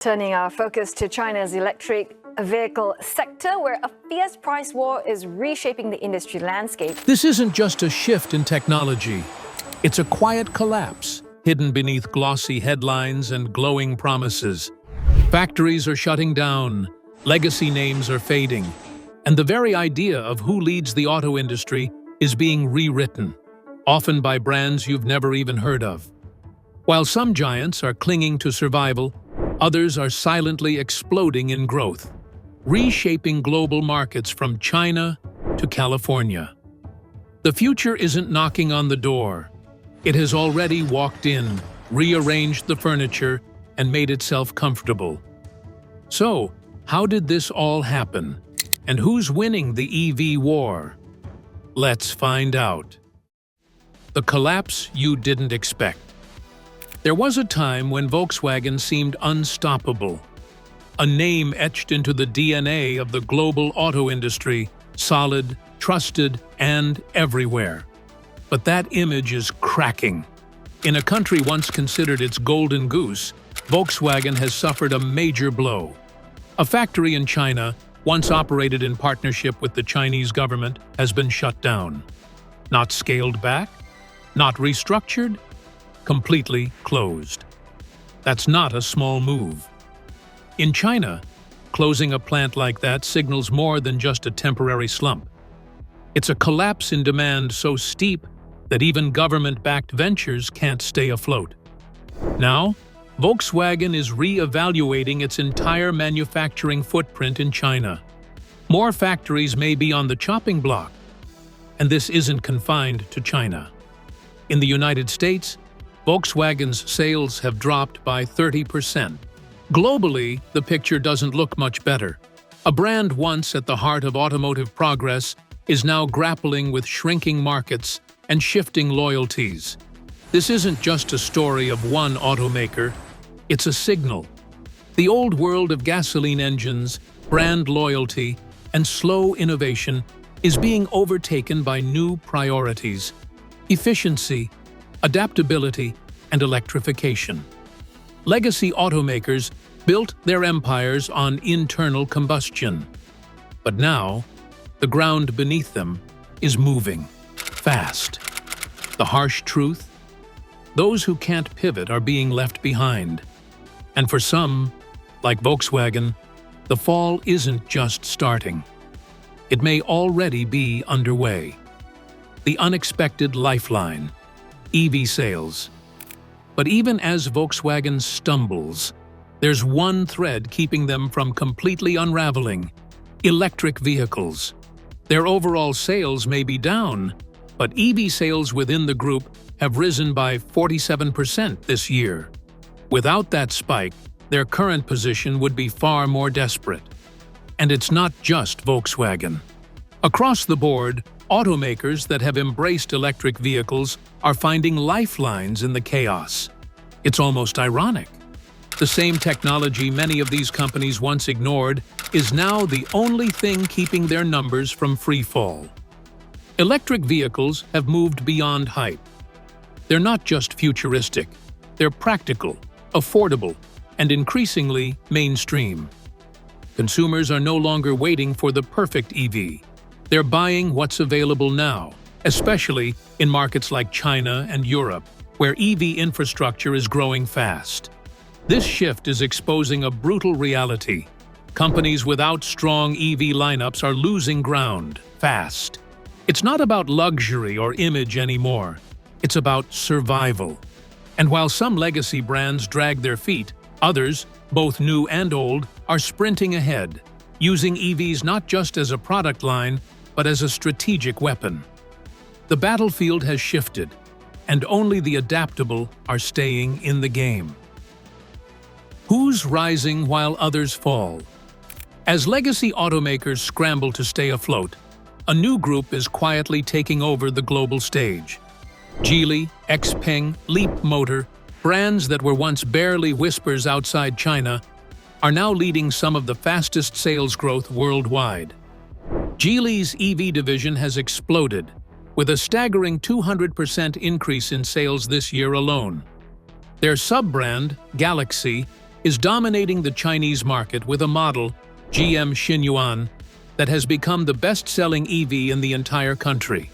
Turning our focus to China's electric vehicle sector, where a fierce price war is reshaping the industry landscape. This isn't just a shift in technology. It's a quiet collapse, hidden beneath glossy headlines and glowing promises. Factories are shutting down, legacy names are fading, and the very idea of who leads the auto industry is being rewritten, often by brands you've never even heard of. While some giants are clinging to survival, others are silently exploding in growth, reshaping global markets from China to California. The future isn't knocking on the door. It has already walked in, rearranged the furniture, and made itself comfortable. So, how did this all happen? And who's winning the EV war? Let's find out. The collapse you didn't expect. There was a time when Volkswagen seemed unstoppable, a name etched into the DNA of the global auto industry, solid, trusted, and everywhere. But that image is cracking. In a country once considered its golden goose, Volkswagen has suffered a major blow. A factory in China, once operated in partnership with the Chinese government, has been shut down. Not scaled back, not restructured, completely closed. That's not a small move. In China, closing a plant like that signals more than just a temporary slump. It's a collapse in demand so steep that even government-backed ventures can't stay afloat. Now, Volkswagen is re-evaluating its entire manufacturing footprint in China. More factories may be on the chopping block, and this isn't confined to China. In the United States, Volkswagen's sales have dropped by 30%. Globally, the picture doesn't look much better. A brand once at the heart of automotive progress is now grappling with shrinking markets and shifting loyalties. This isn't just a story of one automaker, it's a signal. The old world of gasoline engines, brand loyalty, and slow innovation is being overtaken by new priorities: efficiency, adaptability, and electrification. Legacy automakers built their empires on internal combustion. But now, the ground beneath them is moving fast. The harsh truth? Those who can't pivot are being left behind. And for some, like Volkswagen, the fall isn't just starting. It may already be underway. The unexpected lifeline: EV sales. But even as Volkswagen stumbles, there's one thread keeping them from completely unraveling: electric vehicles. Their overall sales may be down, but EV sales within the group have risen by 47% this year. Without that spike, their current position would be far more desperate. And it's not just Volkswagen. Across the board, automakers that have embraced electric vehicles are finding lifelines in the chaos. It's almost ironic. The same technology many of these companies once ignored is now the only thing keeping their numbers from free fall. Electric vehicles have moved beyond hype. They're not just futuristic, they're practical, affordable, and increasingly mainstream. Consumers are no longer waiting for the perfect EV. They're buying what's available now, especially in markets like China and Europe, where EV infrastructure is growing fast. This shift is exposing a brutal reality. Companies without strong EV lineups are losing ground fast. It's not about luxury or image anymore. It's about survival. And while some legacy brands drag their feet, others, both new and old, are sprinting ahead, using EVs not just as a product line, but as a strategic weapon. The battlefield has shifted, and only the adaptable are staying in the game. Who's rising while others fall? As legacy automakers scramble to stay afloat, a new group is quietly taking over the global stage. Geely, XPeng, Leapmotor, brands that were once barely whispers outside China, are now leading some of the fastest sales growth worldwide. Geely's EV division has exploded, with a staggering 200% increase in sales this year alone. Their sub-brand, Galaxy, is dominating the Chinese market with a model, GM Xinyuan, that has become the best-selling EV in the entire country.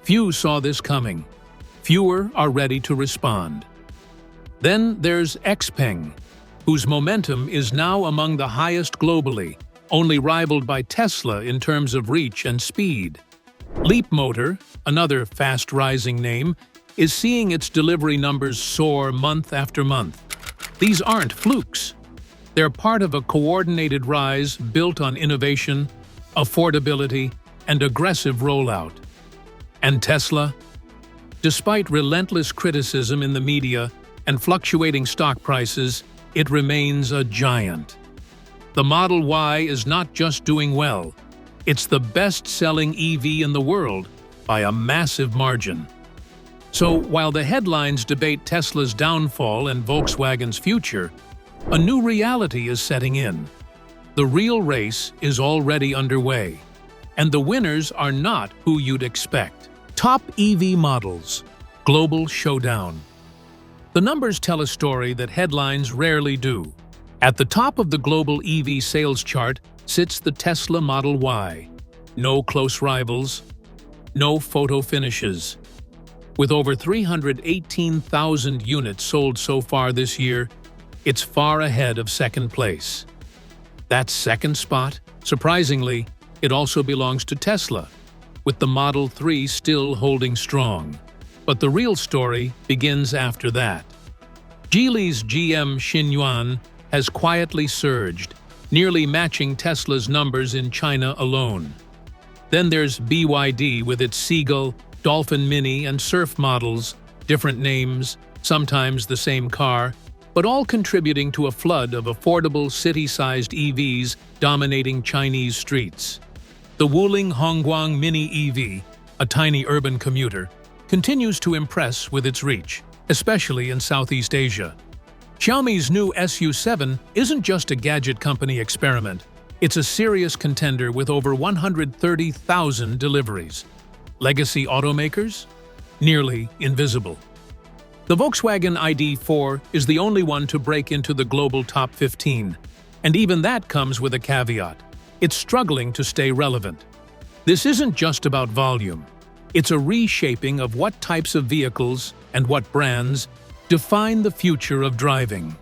Few saw this coming. Fewer are ready to respond. Then there's XPeng, whose momentum is now among the highest globally, only rivaled by Tesla in terms of reach and speed. Leapmotor, another fast-rising name, is seeing its delivery numbers soar month after month. These aren't flukes. They're part of a coordinated rise built on innovation, affordability, and aggressive rollout. And Tesla? Despite relentless criticism in the media and fluctuating stock prices, it remains a giant. The Model Y is not just doing well, it's the best-selling EV in the world by a massive margin. So while the headlines debate Tesla's downfall and Volkswagen's future, a new reality is setting in. The real race is already underway, and the winners are not who you'd expect. Top EV models. Global showdown. The numbers tell a story that headlines rarely do. At the top of the global EV sales chart sits the Tesla Model Y. No close rivals, no photo finishes. With over 318,000 units sold so far this year, it's far ahead of second place. That second spot, surprisingly, it also belongs to Tesla, with the Model 3 still holding strong. But the real story begins after that. Geely's GM Xinyuan has quietly surged, nearly matching Tesla's numbers in China alone. Then there's BYD with its Seagull, Dolphin Mini, and Surf models, different names, sometimes the same car, but all contributing to a flood of affordable city-sized EVs dominating Chinese streets. The Wuling Hongguang Mini EV, a tiny urban commuter, continues to impress with its reach, especially in Southeast Asia. Xiaomi's new SU7 isn't just a gadget company experiment, it's a serious contender with over 130,000 deliveries. Legacy automakers? Nearly invisible. The Volkswagen ID.4 is the only one to break into the global top 15, and even that comes with a caveat. It's struggling to stay relevant. This isn't just about volume. It's a reshaping of what types of vehicles and what brands define the future of driving.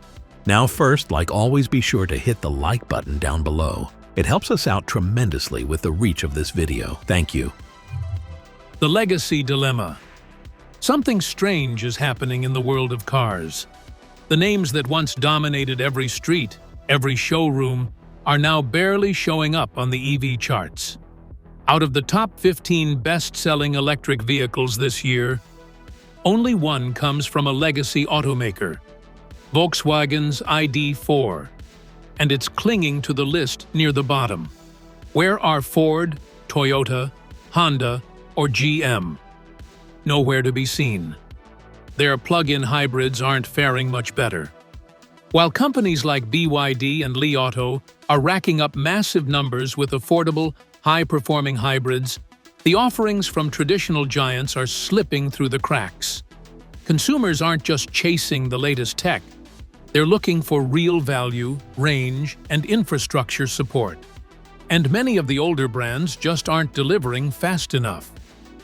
Now first, like always, be sure to hit the like button down below. It helps us out tremendously with the reach of this video. Thank you. The legacy dilemma. Something strange is happening in the world of cars. The names that once dominated every street, every showroom, are now barely showing up on the EV charts. Out of the top 15 best-selling electric vehicles this year, only one comes from a legacy automaker, Volkswagen's ID.4, and it's clinging to the list near the bottom. Where are Ford, Toyota, Honda, or GM? Nowhere to be seen. Their plug-in hybrids aren't faring much better. While companies like BYD and Li Auto are racking up massive numbers with affordable, high-performing hybrids, the offerings from traditional giants are slipping through the cracks. Consumers aren't just chasing the latest tech. They're looking for real value, range, and infrastructure support. And many of the older brands just aren't delivering fast enough.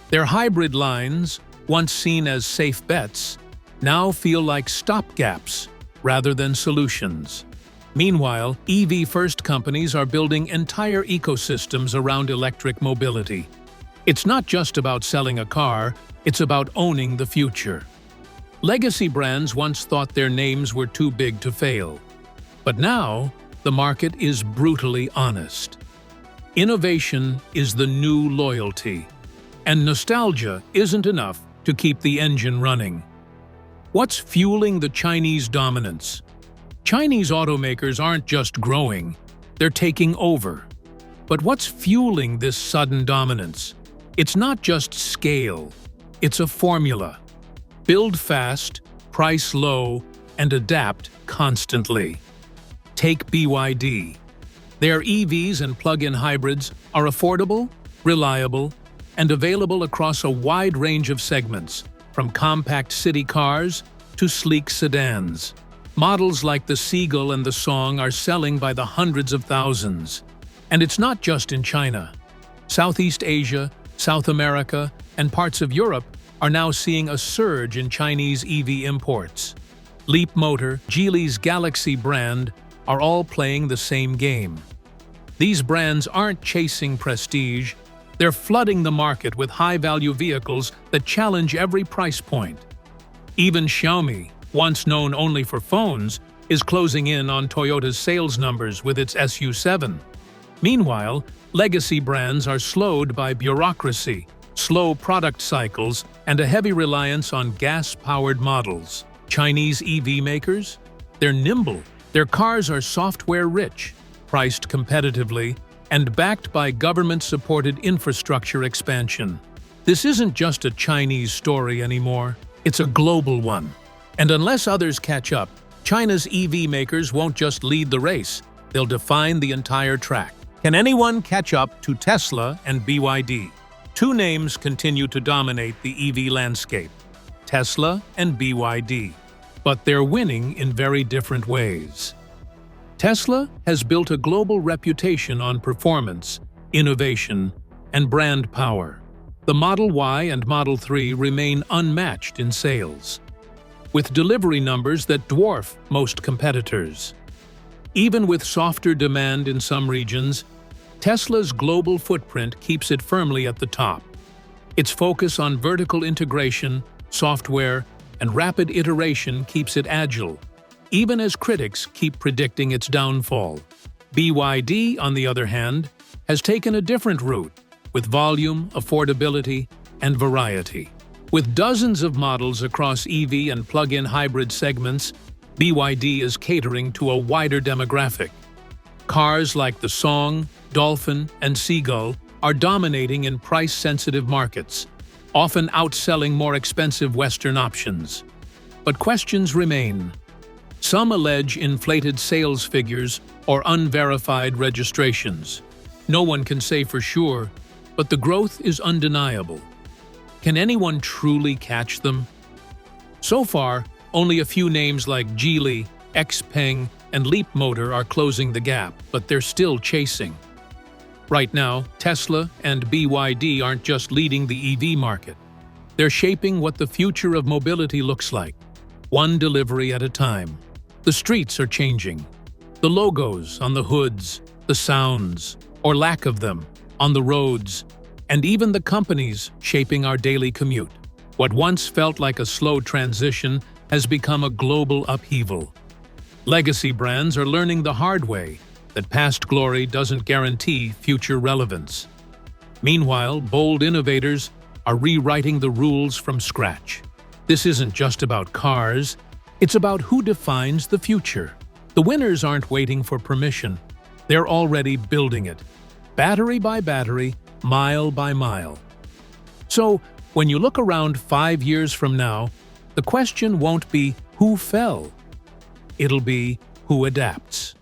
Their hybrid lines, once seen as safe bets, now feel like stopgaps rather than solutions. Meanwhile, EV-first companies are building entire ecosystems around electric mobility. It's not just about selling a car, it's about owning the future. Legacy brands once thought their names were too big to fail. But now, the market is brutally honest. Innovation is the new loyalty, and nostalgia isn't enough to keep the engine running. What's fueling the Chinese dominance? Chinese automakers aren't just growing, they're taking over. But what's fueling this sudden dominance? It's not just scale, it's a formula. Build fast, price low, and adapt constantly. Take BYD. Their EVs and plug-in hybrids are affordable, reliable, and available across a wide range of segments, from compact city cars to sleek sedans. Models like the Seagull and the Song are selling by the hundreds of thousands. And it's not just in China. Southeast Asia, South America, and parts of Europe are now seeing a surge in Chinese EV imports. Leapmotor, Geely's Galaxy brand, are all playing the same game. These brands aren't chasing prestige, they're flooding the market with high-value vehicles that challenge every price point. Even Xiaomi, once known only for phones, is closing in on Toyota's sales numbers with its SU7. Meanwhile, legacy brands are slowed by bureaucracy, slow product cycles, and a heavy reliance on gas-powered models. Chinese EV makers? They're nimble. Their cars are software-rich, priced competitively, and backed by government-supported infrastructure expansion. This isn't just a Chinese story anymore, it's a global one. And unless others catch up, China's EV makers won't just lead the race, they'll define the entire track. Can anyone catch up to Tesla and BYD? Two names continue to dominate the EV landscape: Tesla and BYD. But they're winning in very different ways. Tesla has built a global reputation on performance, innovation, and brand power. The Model Y and Model 3 remain unmatched in sales, with delivery numbers that dwarf most competitors. Even with softer demand in some regions, Tesla's global footprint keeps it firmly at the top. Its focus on vertical integration, software, and rapid iteration keeps it agile, even as critics keep predicting its downfall. BYD, on the other hand, has taken a different route, with volume, affordability, and variety. With dozens of models across EV and plug-in hybrid segments, BYD is catering to a wider demographic. Cars like the Song, Dolphin, and Seagull are dominating in price-sensitive markets, often outselling more expensive Western options. But questions remain. Some allege inflated sales figures or unverified registrations. No one can say for sure, but the growth is undeniable. Can anyone truly catch them? So far, only a few names like Geely, XPeng, and Leapmotor are closing the gap, but they're still chasing. Right now, Tesla and BYD aren't just leading the EV market. They're shaping what the future of mobility looks like, one delivery at a time. The streets are changing. The logos on the hoods, the sounds, or lack of them, on the roads, and even the companies shaping our daily commute. What once felt like a slow transition has become a global upheaval. Legacy brands are learning the hard way that past glory doesn't guarantee future relevance. Meanwhile, bold innovators are rewriting the rules from scratch. This isn't just about cars, it's about who defines the future. The winners aren't waiting for permission, they're already building it, battery by battery, mile by mile. So, when you look around 5 years from now, the question won't be who fell, it'll be who adapts.